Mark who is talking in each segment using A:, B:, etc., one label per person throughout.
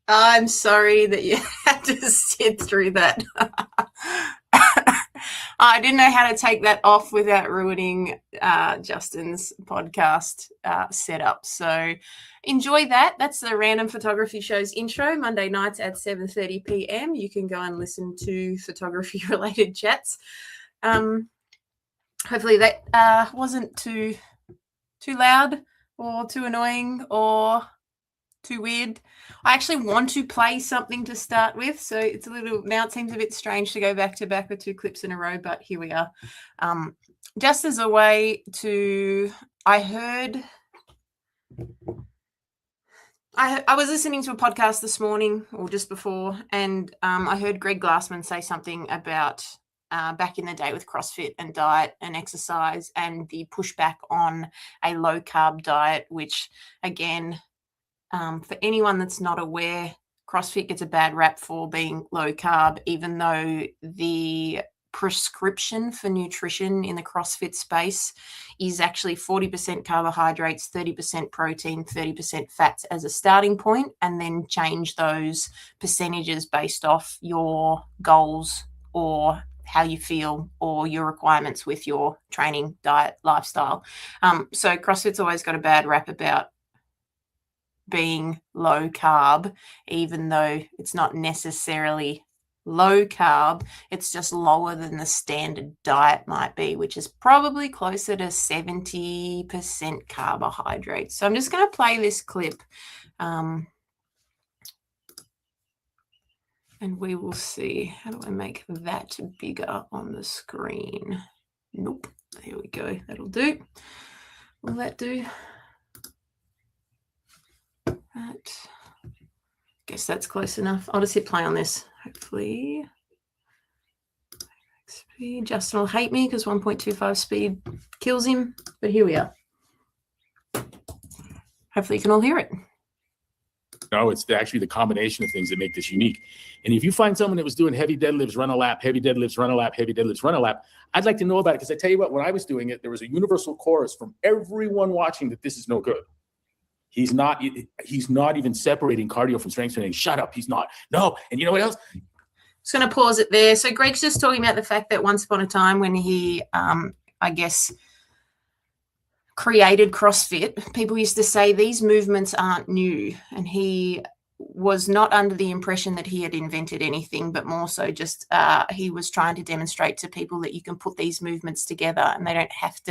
A: I'm sorry that you had to sit through that. I didn't know how to take that off without ruining Justin's podcast setup. So enjoy that. That's the Random Photography Show's intro, Monday nights at 7:30 p.m. You can go and listen to photography-related chats. Hopefully that wasn't too loud or too annoying or too weird. I actually want to play something to start with, so it's a little, now it seems a bit strange to go back to back with 2 clips in a row, but here we are. Just as a way to, I was listening to a podcast this morning or just before, and I heard Greg Glassman say something about back in the day with CrossFit and diet and exercise and the pushback on a low carb diet, which again, for anyone that's not aware, CrossFit gets a bad rap for being low carb, even though the prescription for nutrition in the CrossFit space is actually 40% carbohydrates, 30% protein, 30% fats as a starting point, and then change those percentages based off your goals or how you feel or your requirements with your training, diet, lifestyle. So CrossFit's always got a bad rap about being low carb, even though it's not necessarily low carb, it's just lower than the standard diet might be, which is probably closer to 70% carbohydrates. So I'm just going to play this clip and we will see. How do I make that bigger on the screen? Nope. There we go. That'll do. Will that do? That. Guess that's close enough. I'll just hit play on this. Hopefully, speed. Justin will hate me because 1.25 speed kills him. But here we are. Hopefully, you can all hear it.
B: No, it's actually the combination of things that make this unique. And if you find someone that was doing heavy deadlifts, run a lap, heavy deadlifts, run a lap, heavy deadlifts, run a lap, I'd like to know about it, because I tell you what, when I was doing it, there was a universal chorus from everyone watching that this is no good. He's not even separating cardio from strength training. Shut up. He's not. No. And you know what else?
A: Just going to pause it there. So Greg's just talking about the fact that once upon a time when he, I guess, created CrossFit, people used to say these movements aren't new. And he was not under the impression that he had invented anything, but more so just he was trying to demonstrate to people that you can put these movements together and they don't have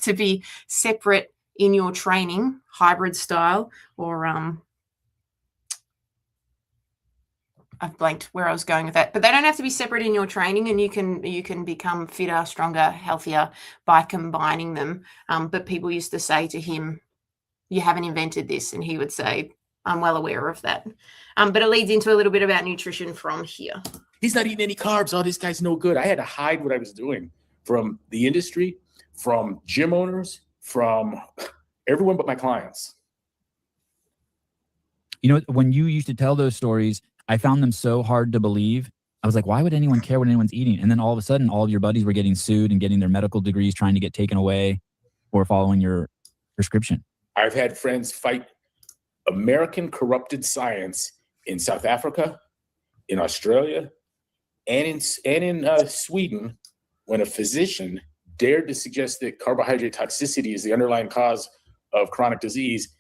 A: to be separate in your training, hybrid style, or I've blanked where I was going with that, but they don't have to be separate in your training, and you can become fitter, stronger, healthier by combining them. But people used to say to him, "You haven't invented this," and he would say, "I'm well aware of that." But it leads into a little bit about nutrition from here.
B: He's not eating any carbs. Oh, this guy's no good. I had to hide what I was doing from the industry, from gym owners, from everyone but my clients.
C: You know, when you used to tell those stories, I found them so hard to believe. I was like, why would anyone care what anyone's eating? And then all of a sudden, all of your buddies were getting sued and getting their medical degrees trying to get taken away for following your prescription.
B: I've had friends fight American corrupted science in South Africa, in Australia, and in Sweden, when a physician dared to suggest that carbohydrate toxicity is the underlying cause of chronic disease.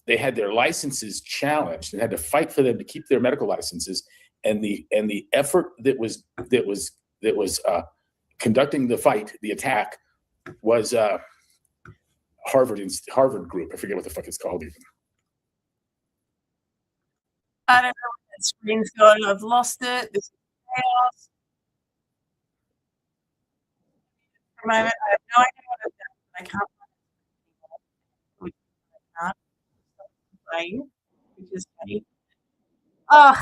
B: They had their licenses challenged and had to fight for them to keep their medical licenses. And the effort that was conducting the fight, the attack, was Harvard group. I forget what the fuck it's called even.
A: I don't know what that screen's gone. I've lost it. This is chaos. For a moment, I have no idea what I've done. I can't find it. Which is funny. Oh,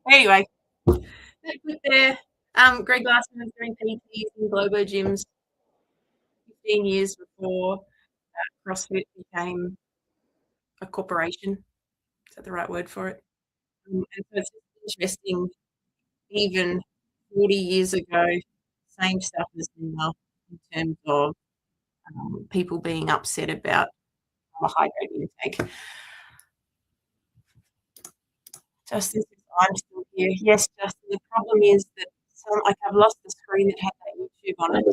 A: anyway, that clip there. Greg Glassman was doing PTs in Globo gyms 15 years before CrossFit became a corporation. Is that the right word for it? And so it's interesting, even 40 years ago, same stuff as now in terms of people being upset about carbohydrate intake. Justin says, I'm still here. Yes, Justin. The problem is that I've lost the screen that had that YouTube on it,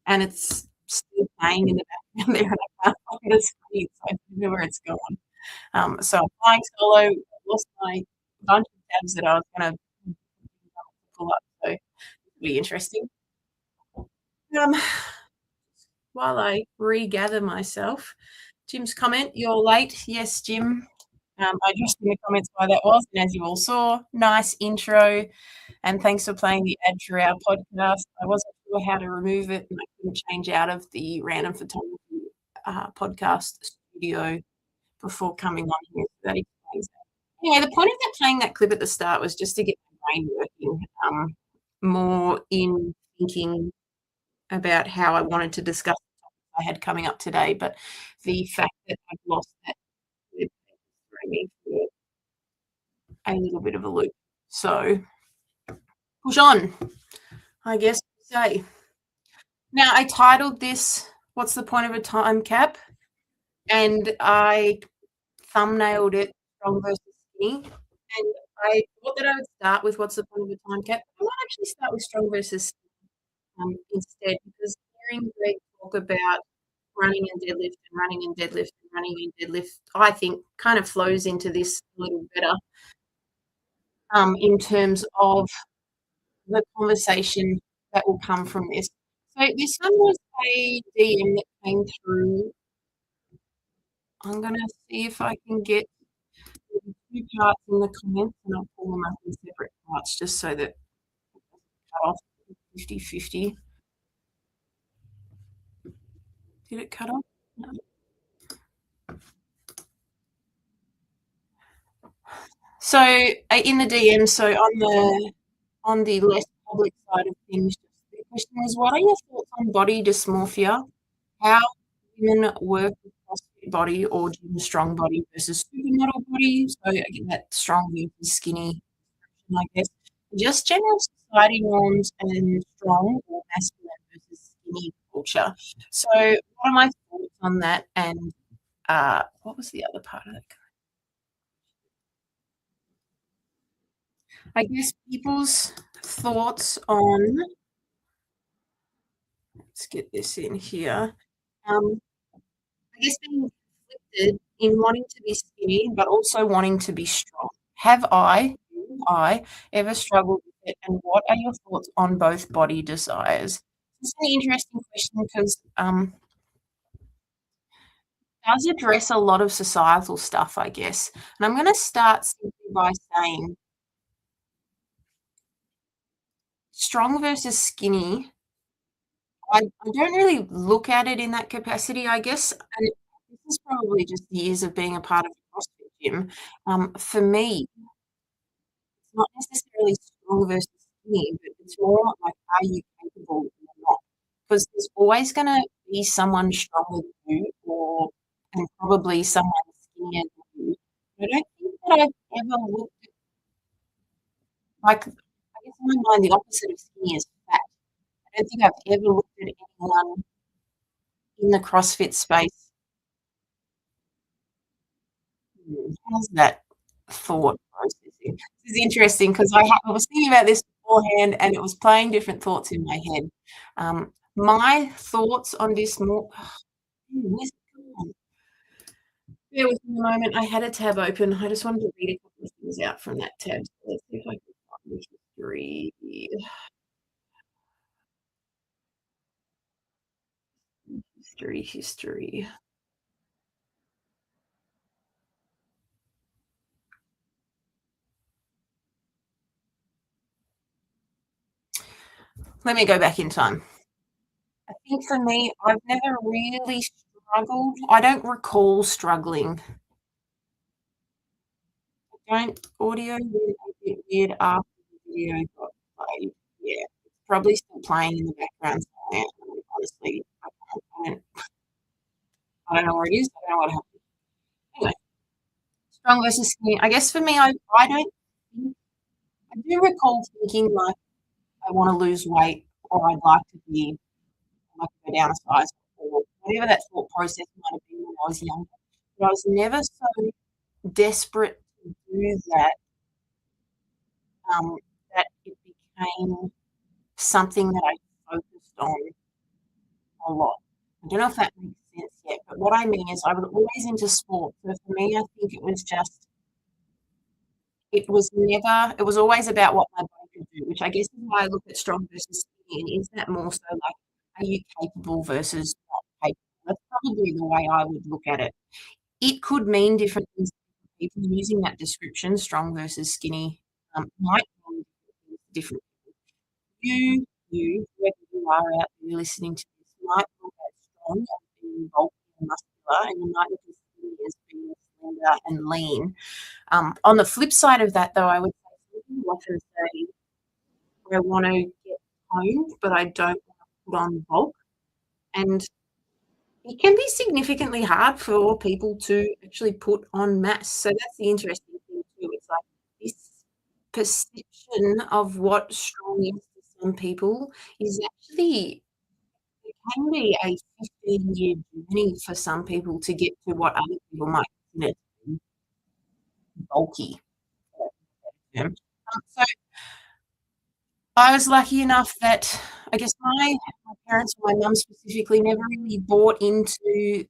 A: and it's still playing in the background there, and I can't find the screen, so I don't know where it's gone. So I'm flying solo. I lost my bunch of tabs that I was going to pull up, so it'll be interesting. While I regather myself, Jim's comment, you're late. Yes, Jim. I addressed in the comments why that was, and as you all saw, nice intro, and thanks for playing the ad for our podcast. I wasn't sure how to remove it, and I couldn't change out of the random photography podcast studio before coming on here. So that explains that. Anyway, the point of that playing that clip at the start was just to get my brain working more in thinking about how I wanted to discuss the topics I had coming up today, but the fact that I've lost that threw me for a little bit of a loop. So push on, I guess to say. Now, I titled this, What's the Point of a Time Cap? And I thumbnailed it, Strong versus Skinny. And I thought that I would start with What's the Point of a Time Cap? I might actually start with Strong versus Skinny instead, because hearing Greg talk about running and deadlift and running and deadlift and running and deadlift, I think kind of flows into this a little better in terms of the conversation that will come from this. So this one was a DM that came through. I'm going to see if I can get the 2 parts in the comments, and I'll pull them up in separate parts just so that it doesn't cut off 50-50. Did it cut off? No. So in the DM, so on the less public side of things, the question was, what are your thoughts on body dysmorphia? How women work with CrossFit body or gym strong body versus supermodel body? So again, that strong versus skinny, I guess. Just general society norms and strong or masculine versus skinny culture. So what are my thoughts on that? And what was the other part of that? I guess people's thoughts on, let's get this in here. I guess being conflicted in wanting to be skinny, but also wanting to be strong. Have I ever struggled with it? And what are your thoughts on both body desires? It's an interesting question because it does address a lot of societal stuff, I guess. And I'm going to start simply by saying strong versus skinny. I don't really look at it in that capacity, I guess. And this is probably just years of being a part of a CrossFit gym. For me, it's not necessarily strong versus skinny, but it's more like, are you capable or not? Because there's always going to be someone stronger than you, and probably someone skinnier than you. I don't think that I've ever looked at, like, I guess in my mind, the opposite of skinny is fat. I don't think I've ever looked at anyone in the CrossFit space. How's that thought processing? This is interesting because I was thinking about this beforehand, and it was playing different thoughts in my head. My thoughts on this more. Where's it gone? Bear with me a moment. I had a tab open. I just wanted to read a couple of things out from that tab. So let's see if I can find the history. History. Let me go back in time. I think for me, I've never really struggled. I don't recall struggling. Audio went a bit weird after the video got played. Yeah, it's probably still playing in the background somewhere. Honestly, I don't know where it is. I don't know what happened. Anyway, strong versus skinny. I guess for me, I do recall thinking like I want to lose weight or I'd like to go down a size or whatever that thought process might have been when I was younger. But I was never so desperate to do that that it became something that I focused on a lot. I don't know if that makes sense yet, but what I mean is I was always into sport. So for me, I think it was always about what my body could do, which I guess is why I look at strong versus skinny. And is that more so like, are you capable versus not capable? That's probably the way I would look at it. It could mean different things to people. Using that description, strong versus skinny, might mean different things to different people. Whoever you are out there listening to this, might look at strong as being bulky and muscular, and you might look at skinny as being slender and lean. On the flip side of that, though, I would say some people often say, I want to get toned, but I don't want to put on bulk. And it can be significantly hard for people to actually put on mass. So that's the interesting thing too. It's like this perception of what strong is to some people is actually, it can be a 15-year journey for some people to get to what other people might consider to be bulky. So I was lucky enough that I guess my parents, my mum specifically, never really bought into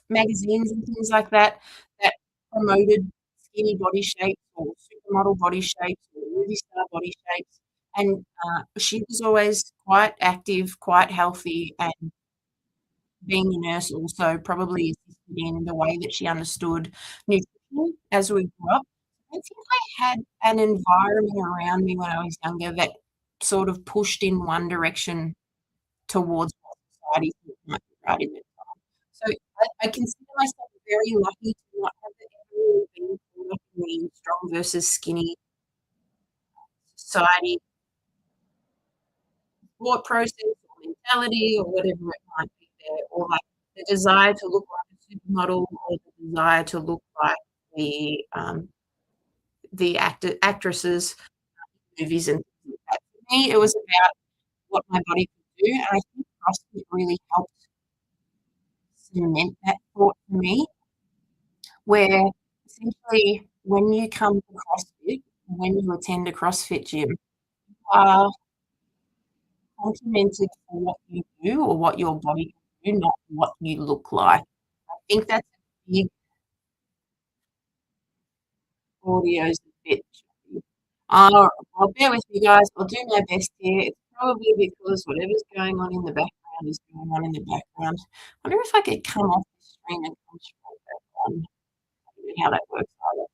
A: magazines and things like that that promoted skinny body shapes or supermodel body shapes or movie star body shapes. And she was always quite active, quite healthy, and being a nurse also probably assisted in the way that she understood nutrition as we grew up. I think I had an environment around me when I was younger that sort of pushed in one direction towards what society thought might be right in that time. So I consider myself very lucky to not have ever really been caught up in the strong versus skinny society thought process or mentality or whatever it might be there, or like the desire to look like a supermodel or the desire to look like the actresses, movies and things like that. For me, it was about what my body could do, and I think CrossFit really helped cement that thought for me, where essentially when you come to CrossFit, when you attend a CrossFit gym, you are complimented for what you do or what your body can do, not what you look like. I think that's a big audio's a bit choppy. Well, bear with me, guys. I'll do my best here. It's probably because whatever's going on in the background is going on in the background. I wonder if I could come off the screen and come straight back on. I don't know how that works either.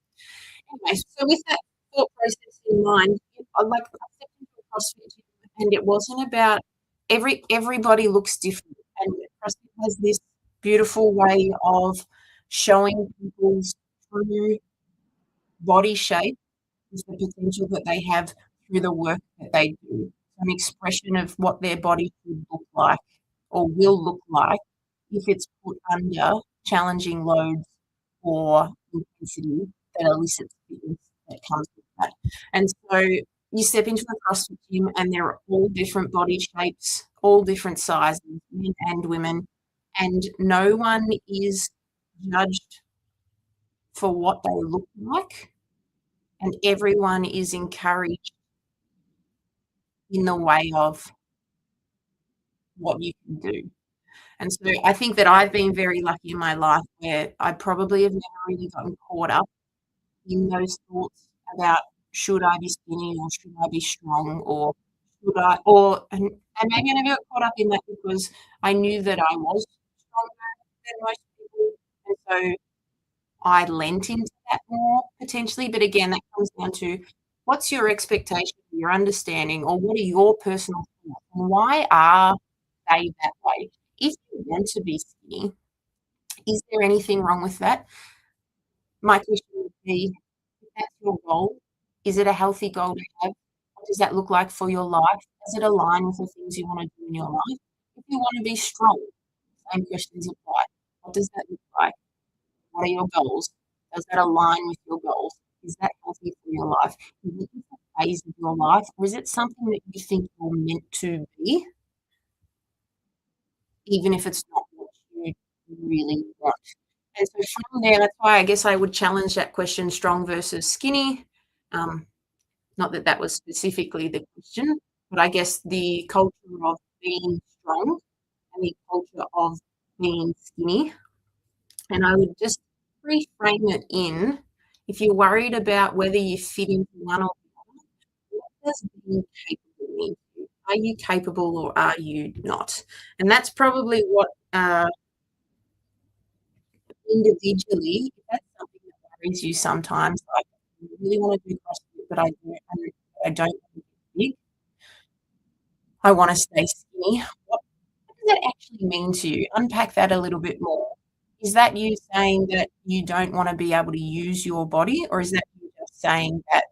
A: Anyway, so with that thought process in mind, I stepped into a CrossFit gym, and it wasn't about everybody looks different, and CrossFit has this beautiful way of showing people's true body shape is the potential that they have through the work that they do. An expression of what their body should look like or will look like if it's put under challenging loads or intensity that elicits fitness that comes with that. And so you step into a CrossFit gym and there are all different body shapes, all different sizes, men and women, and no one is judged for what they look like, and everyone is encouraged in the way of what you can do. And so I think that I've been very lucky in my life where I probably have never really gotten caught up in those thoughts about should I be skinny or should I be strong or should I and maybe I never got caught up in that because I knew that I was stronger than most people. And so I lent into that more potentially. But again, that comes down to what's your expectation, your understanding, or what are your personal thoughts and why are they that way? If you want to be skinny, is there anything wrong with that? My question would be, if that's your goal, is it a healthy goal to have? What does that look like for your life? Does it align with the things you want to do in your life? If you want to be strong, same questions apply. What does that look like? What are your goals? Does that align with your goals? Is that healthy for your life? Is it just a phase of your life, or is it something that you think you're meant to be, even if it's not what you really want? And so from there, that's why I guess I would challenge that question, strong versus skinny. Not that that was specifically the question, but I guess the culture of being strong and the culture of being skinny. And I would just reframe it in, if you're worried about whether you fit into one or the other, what does being capable mean to you? Are you capable or are you not? And that's probably what individually, if that's something that worries you sometimes, like I really want to do CrossFit, but I don't want to be big. I want to stay skinny. What does that actually mean to you? Unpack that a little bit more. Is that you saying that you don't want to be able to use your body, or is that you just saying that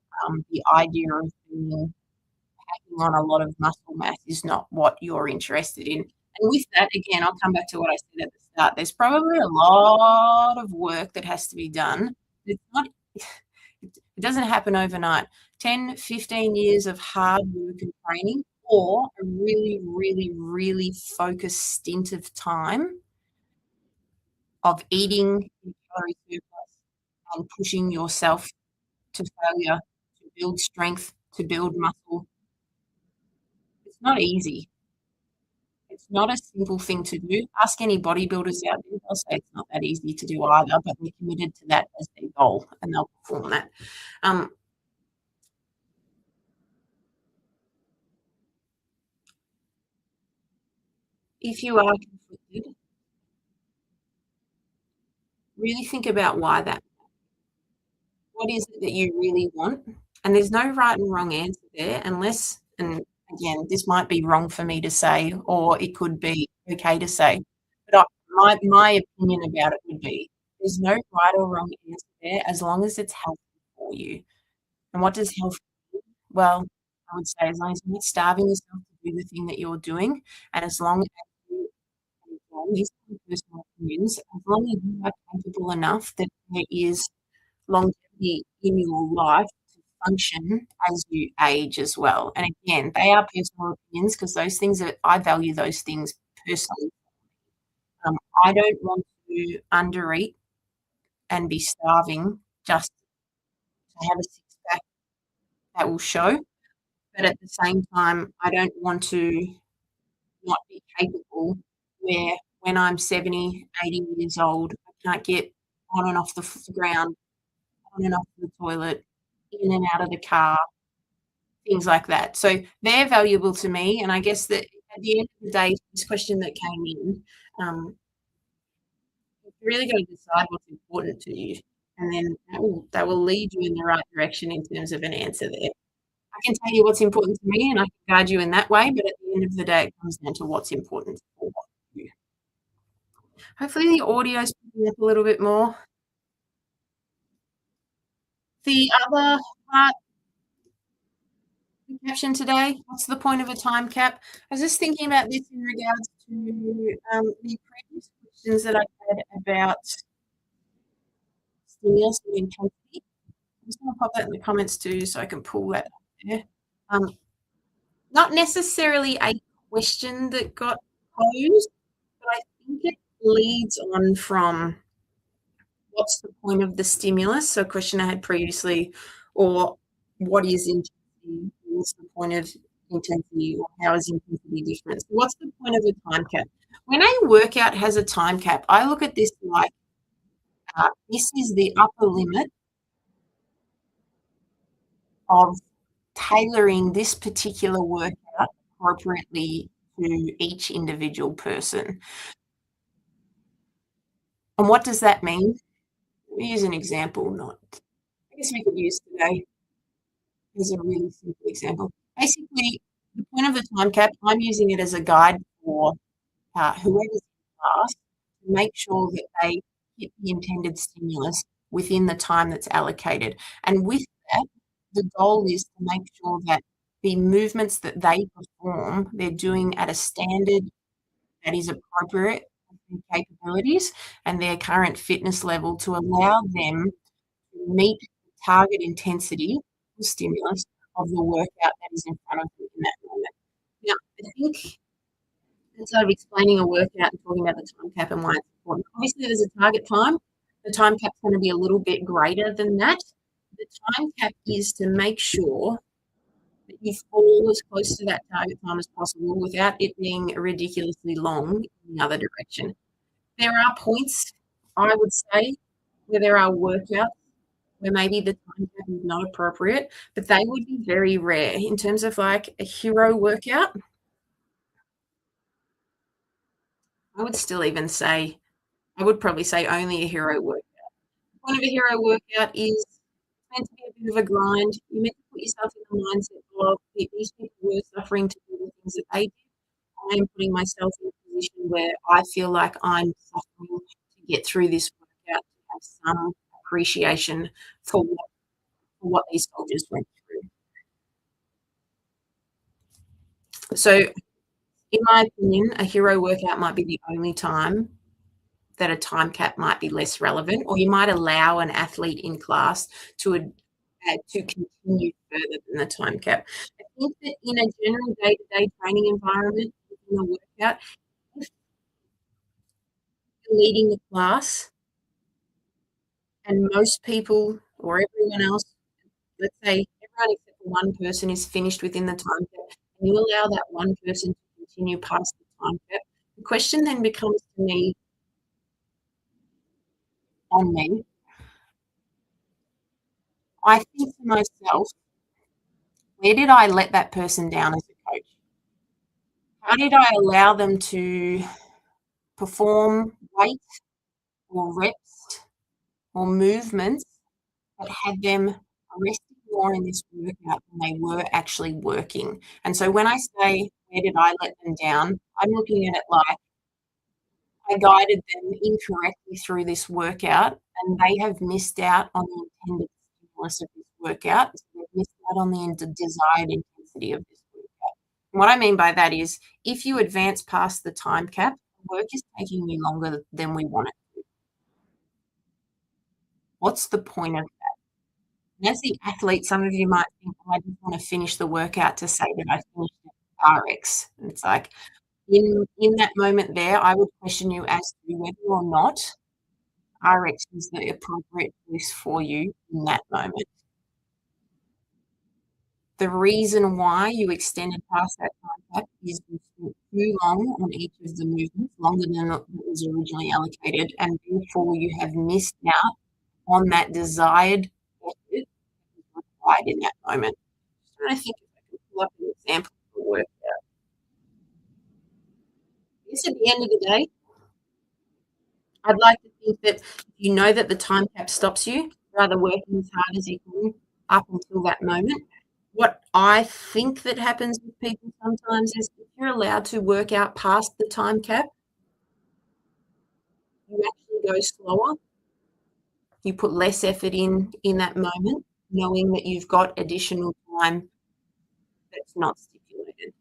A: the idea of packing on a lot of muscle mass is not what you're interested in? And with that, again, I'll come back to what I said at the start. There's probably a lot of work that has to be done. It's not, it doesn't happen overnight. 10, 15 years of hard work and training, or a really, really, really focused stint of time of eating in calorie surplus and pushing yourself to failure, to build strength, to build muscle. It's not easy. It's not a simple thing to do. Ask any bodybuilders out there, they'll say it's not that easy to do either, but they're committed to that as their goal and they'll perform that. If you are conflicted, really think about why that. What is it that you really want? And there's no right and wrong answer there, unless, and again, this might be wrong for me to say, or it could be okay to say, but my opinion about it would be there's no right or wrong answer there as long as it's healthy for you. And what does health mean? Well, I would say as long as you're not starving yourself to do the thing that you're doing, and as long as you, and again, these are personal opinions, as long as you are capable enough that there is longevity in your life to function as you age as well. And again, they are personal opinions because those things that I value those things personally. I don't want to undereat and be starving just to have a six pack that will show. But at the same time, I don't want to not be capable where when I'm 70, 80 years old, I can't get on and off the ground, on and off the toilet, in and out of the car, things like that. So they're valuable to me. And I guess that at the end of the day, this question that came in, you've really got to decide what's important to you. And then that will lead you in the right direction in terms of an answer there. I can tell you what's important to me and I can guide you in that way, but at the end of the day, it comes down to what's important for you. Hopefully the audio is picking up a little bit more. The other part, the caption today, what's the point of a time cap? I was just thinking about this in regards to the previous questions that I had about stimulus and intensity. I'm just going to pop that in the comments too so I can pull that up there. Not necessarily a question that got posed, but I think it leads on from what's the point of the stimulus? So a question I had previously, or what is intensity? What's the point of intensity, or how is intensity different? So what's the point of a time cap? When a workout has a time cap, I look at this like this is the upper limit of tailoring this particular workout appropriately to each individual person. And what does that mean? Let me use an example, I guess we could use today as a really simple example. Basically, the point of the time cap, I'm using it as a guide for whoever's in class to make sure that they hit the intended stimulus within the time that's allocated. And with that, the goal is to make sure that the movements that they perform, they're doing at a standard that is appropriate with their capabilities and their current fitness level to allow them to meet the target intensity or stimulus of the workout that is in front of them in that moment. Now, I think instead of explaining a workout and talking about the time cap and why it's important, obviously there's a target time. The time cap's going to be a little bit greater than that. The time cap is to make sure that you fall as close to that target time as possible without it being ridiculously long in the other direction. There are points, I would say, where there are workouts where maybe the time cap is not appropriate, but they would be very rare. In terms of like a hero workout, I would still even say, I would probably say only a hero workout. The point of a hero workout is meant to be a bit of a grind. You're meant to put yourself in the mindset of these people were suffering to do the things that they did. I am putting myself in a position where I feel like I'm suffering to get through this workout, to have some appreciation for what these soldiers went through. So, in my opinion, a hero workout might be the only time that a time cap might be less relevant, or you might allow an athlete in class to continue further than the time cap. I think that in a general day-to-day training environment, in a workout, if you're leading the class and most people or everyone else, let's say everyone except for one person is finished within the time cap, and you allow that one person to continue past the time cap, the question then becomes to me, on me, I think to myself, where did I let that person down as a coach? How did I allow them to perform weight or reps or movements that had them resting more in this workout than they were actually working? And so when I say, where did I let them down? I'm looking at it like I guided them incorrectly through this workout and they have missed out on the intended stimulus of this workout. So they've missed out on the desired intensity of this workout. And what I mean by that is if you advance past the time cap, work is taking you longer than we want it to. What's the point of that? And as the athlete, some of you might think, I just want to finish the workout to say that I finished RX. And it's like, in that moment there, I would question you as to whether or not RX is the appropriate choice for you in that moment. The reason why you extended past that time cap is you spent too long on each of the movements, longer than it was originally allocated, and therefore you have missed out on that desired effort required in that moment. Just trying to think if I can pull up an example of a workout. Yes, at the end of the day, I'd like to think that you know that the time cap stops you, rather working as hard as you can up until that moment. What I think that happens with people sometimes is if you're allowed to work out past the time cap, you actually go slower. You put less effort in that moment, knowing that you've got additional time that's not stipulated.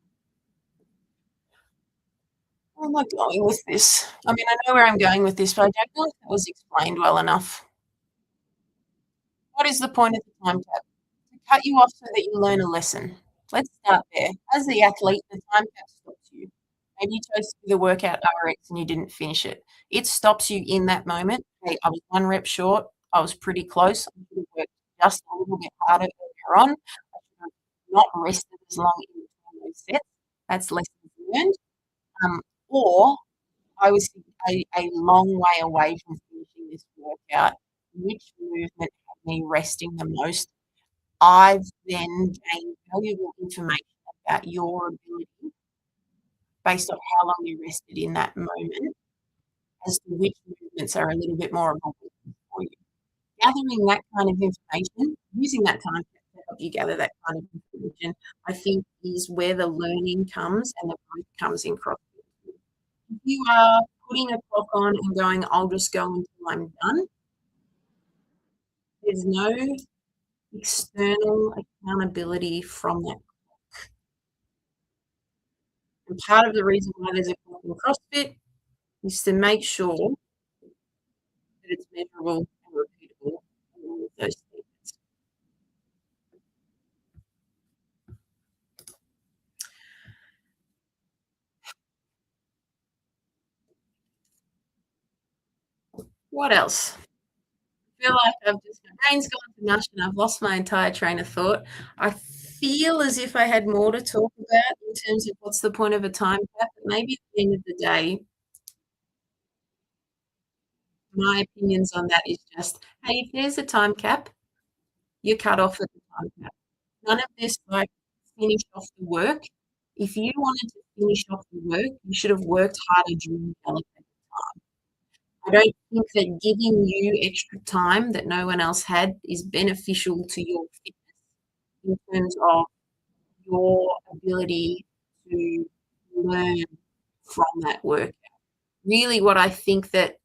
A: Where am I going with this? I mean, I know where I'm going with this, but I don't know if that was explained well enough. What is the point of the time cap? To cut you off so that you learn a lesson. Let's start there. As the athlete, the time cap stops you. Maybe you chose to do the workout RX and you didn't finish it. It stops you in that moment. Hey, I was 1 rep short. I was pretty close. I should have worked just a little bit harder earlier on. I should have not rested as long in between those sets. That's lessons learned. Or I was a long way away from finishing this workout. Which movement had me resting the most? I've then gained valuable information about your ability based on how long you rested in that moment as to which movements are a little bit more of a weakness for you. Gathering that kind of information, using that time to help you gather that kind of information, I think is where the learning comes and the growth comes in CrossFit. If you are putting a clock on and going, I'll just go until I'm done, there's no external accountability from that. And part of the reason why there's a clock in CrossFit is to make sure that it's measurable and repeatable and all of those things. What else? I feel like my brain's gone to mush and I've lost my entire train of thought. I feel as if I had more to talk about in terms of what's the point of a time cap, but maybe at the end of the day, my opinions on that is just, hey, if there's a time cap, you're cut off at the time cap. None of this, like, finish off the work. If you wanted to finish off the work, you should have worked harder during the allocated time. I don't think that giving you extra time that no one else had is beneficial to your fitness in terms of your ability to learn from that workout. Really, what I think that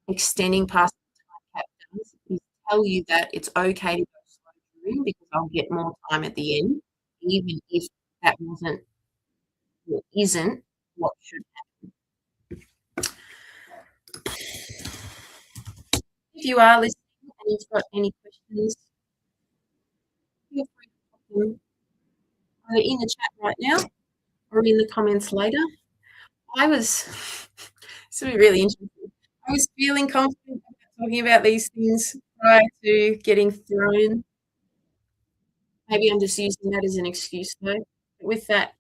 A: extending past the time cap does is tell you that it's okay to go slow during because I'll get more time at the end, even if that wasn't or isn't what should happen. If you are listening and you've got any questions, feel free to put them either in the chat right now or in the comments later. This will be really interesting. I was feeling confident about talking about these things prior to getting thrown. Maybe I'm just using that as an excuse though. But with that,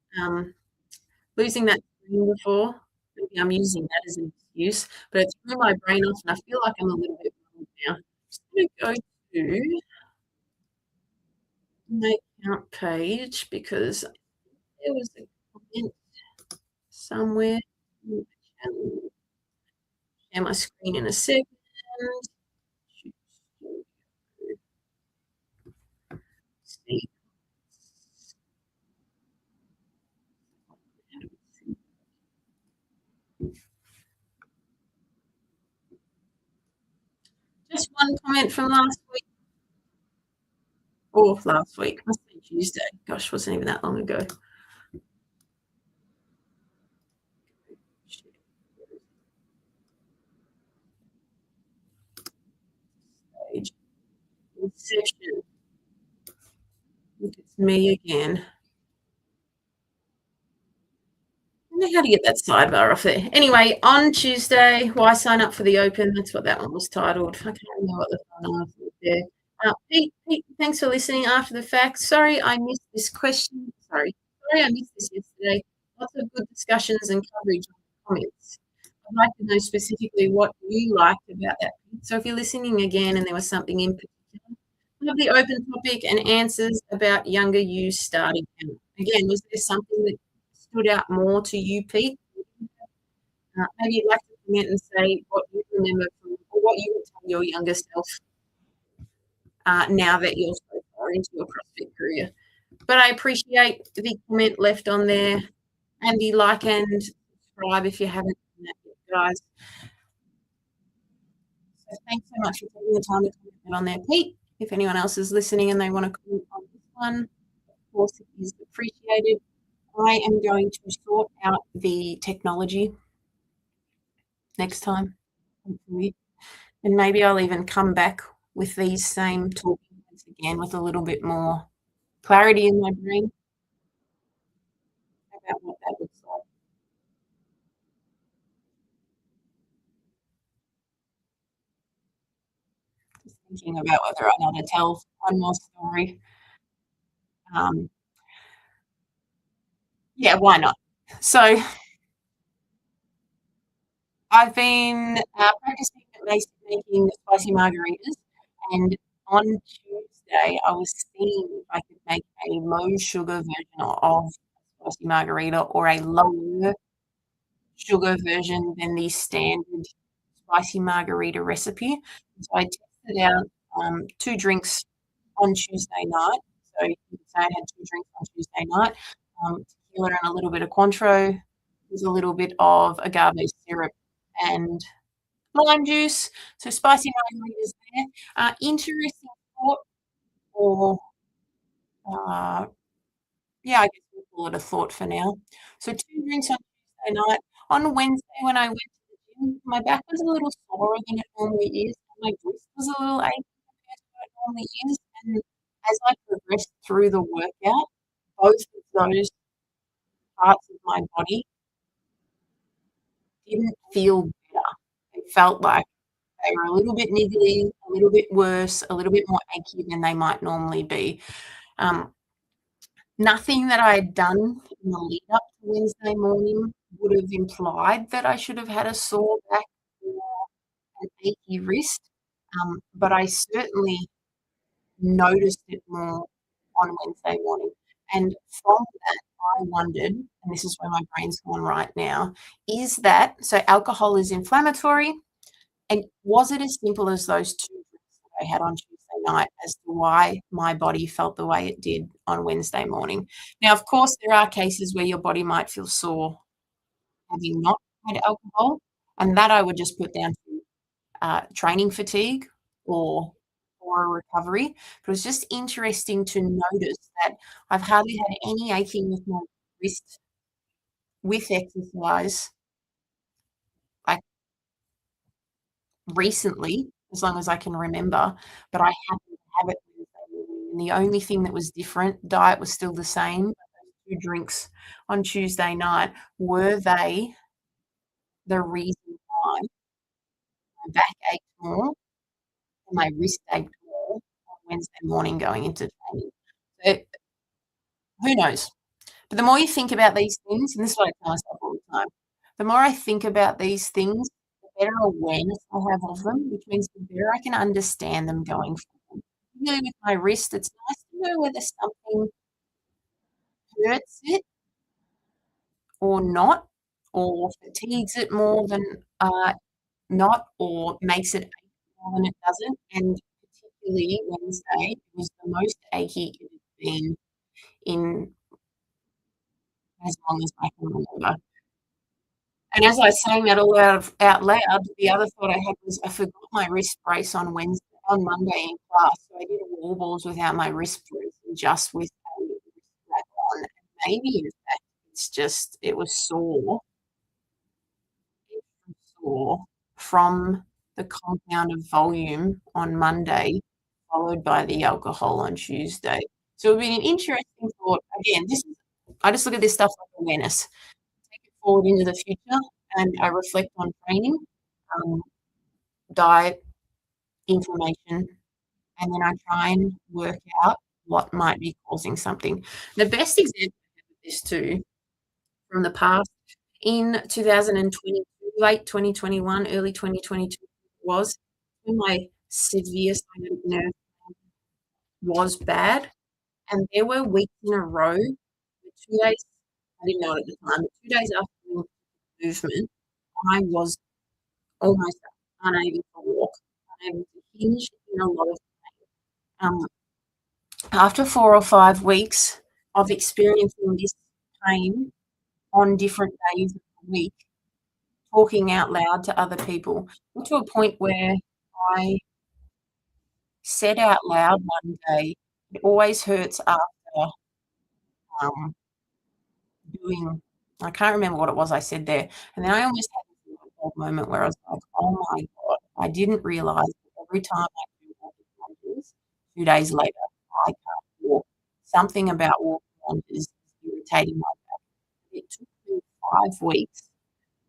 A: losing that screen before, maybe I'm using that as an excuse, but it threw my brain off and I feel like I'm a little bit bored now. I'm just going to go to my account page because there was a comment somewhere. Share my screen in a second. See. Just one comment from last week. Or last week. Must be Tuesday. Gosh, wasn't even that long ago. Inception. It's me again. I don't know how to get that sidebar off there. Anyway, on Tuesday, why sign up for the Open? That's what that one was titled. I can't remember what the final was there. Pete, thanks for listening after the fact. Sorry I missed this question. Sorry I missed this yesterday. Lots of good discussions and coverage on the comments. I'd like to know specifically what you liked about that. So if you're listening again and there was something in particular, we have the open topic and answers about younger you starting out. Again, was there something that stood out more to you, Pete? Maybe you'd like to comment and say what you remember from, or what you would tell your younger self now that you're so far into your CrossFit career. But I appreciate the comment left on there and the like and subscribe if you haven't done that yet, guys. So thanks so much for taking the time to comment on there, Pete. If anyone else is listening and they want to comment on this one, of course it is appreciated. I am going to sort out the technology next time, hopefully. And maybe I'll even come back with these same talking points again with a little bit more clarity in my brain about what that looks like. Just thinking about whether I want to tell one more story. Yeah, why not? So I've been practicing making spicy margaritas, and on Tuesday I was seeing if I could make a low sugar version of spicy margarita or a lower sugar version than the standard spicy margarita recipe. So I tested out 2 drinks on Tuesday night. So you could say I had 2 drinks on Tuesday night, tequila and a little bit of Cointreau. There's a little bit of agave syrup and lime juice. So spicy margaritas there. Interesting thought, or yeah, I guess we'll call it a thought for now. So 2 drinks on Tuesday night. On Wednesday, when I went to the gym, my back was a little sorer than it normally is. My wrist was a little achy compared to what it normally is. And as I progressed through the workout, both of those parts of my body didn't feel better. It felt like they were a little bit niggly, a little bit worse, a little bit more achy than they might normally be. nothing that I had done in the lead up to Wednesday morning would have implied that I should have had a sore back or an achy wrist, but I certainly noticed it more on Wednesday morning. And from that, I wondered, and this is where my brain's gone right now, is that so alcohol is inflammatory? And was it as simple as those 2 drinks that I had on Tuesday night as to why my body felt the way it did on Wednesday morning? Now, of course, there are cases where your body might feel sore having not had alcohol, and that I would just put down to training fatigue or a recovery. But it was just interesting to notice that I've hardly had any aching with my wrist with exercise, like, recently, as long as I can remember, but I happened to have it Wednesday morning, and the only thing that was different, diet was still the same, but those 2 drinks on Tuesday night, were they the reason why my back ached more and my wrist ached more on Wednesday morning going into training? So, who knows? But the more you think about these things, and this is what I tell myself all the time, the more I think about these things, the better awareness I have of them, which means the better I can understand them going forward. Particularly with my wrist, it's nice to know whether something hurts it or not, or fatigues it more than not, or makes it ache more than it doesn't. And particularly Wednesday was the most achy it has been in as long as I can remember. And as I was saying that out loud, the other thought I had was I forgot my wrist brace on Monday in class, so I did wall balls without my wrist brace and just with a wrist strap on. And maybe in fact it was sore from the compound of volume on Monday, followed by the alcohol on Tuesday. So it would be an interesting thought. Again, I just look at this stuff like awareness. Take it forward into the future, and I reflect on training, diet, inflammation, and then I try and work out what might be causing something. The best example of this too from the past in 2022, late 2021, early 2022 was when my severe sciatic nerve pain was bad, and there were weeks in a row, 2 days, I didn't know it at the time, but 2 days after movement, I was almost unable to walk, unable to hinge in a lot of pain. After 4 or 5 weeks of experiencing this pain on different days of the week, talking out loud to other people, got to a point where I said out loud one day, "It always hurts after, um, doing." I can't remember what it was I said there, and then I almost had this light bulb moment where I was like, "Oh my god, I didn't realize that every time I do walking lunges, 2 days later, I can't walk. Something about walking lunges is irritating my back." It took me 5 weeks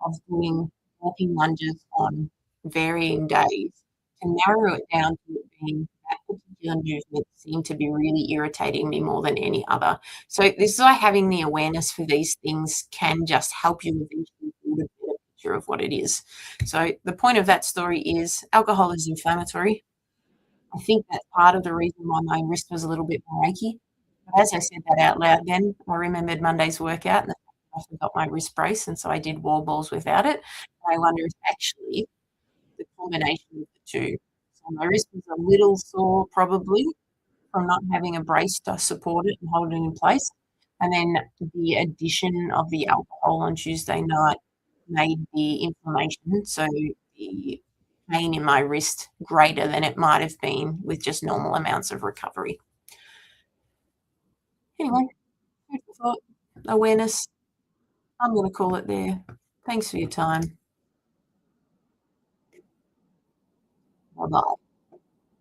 A: of doing walking lunges on varying days to narrow it down to it being that particular movement seemed to be really irritating me more than any other. So this is why having the awareness for these things can just help you eventually build a better picture of what it is. So the point of that story is alcohol is inflammatory. I think that's part of the reason why my wrist was a little bit more achy. But as I said that out loud then, I remembered Monday's workout and I forgot my wrist brace, and so I did wall balls without it. And I wonder if actually the combination of the 2. So my wrist was a little sore probably from not having a brace to support it and hold it in place. And then the addition of the alcohol on Tuesday night made the inflammation, so the pain in my wrist greater than it might have been with just normal amounts of recovery. Anyway, food for thought, awareness. I'm going to call it there. Thanks for your time. Bye-bye.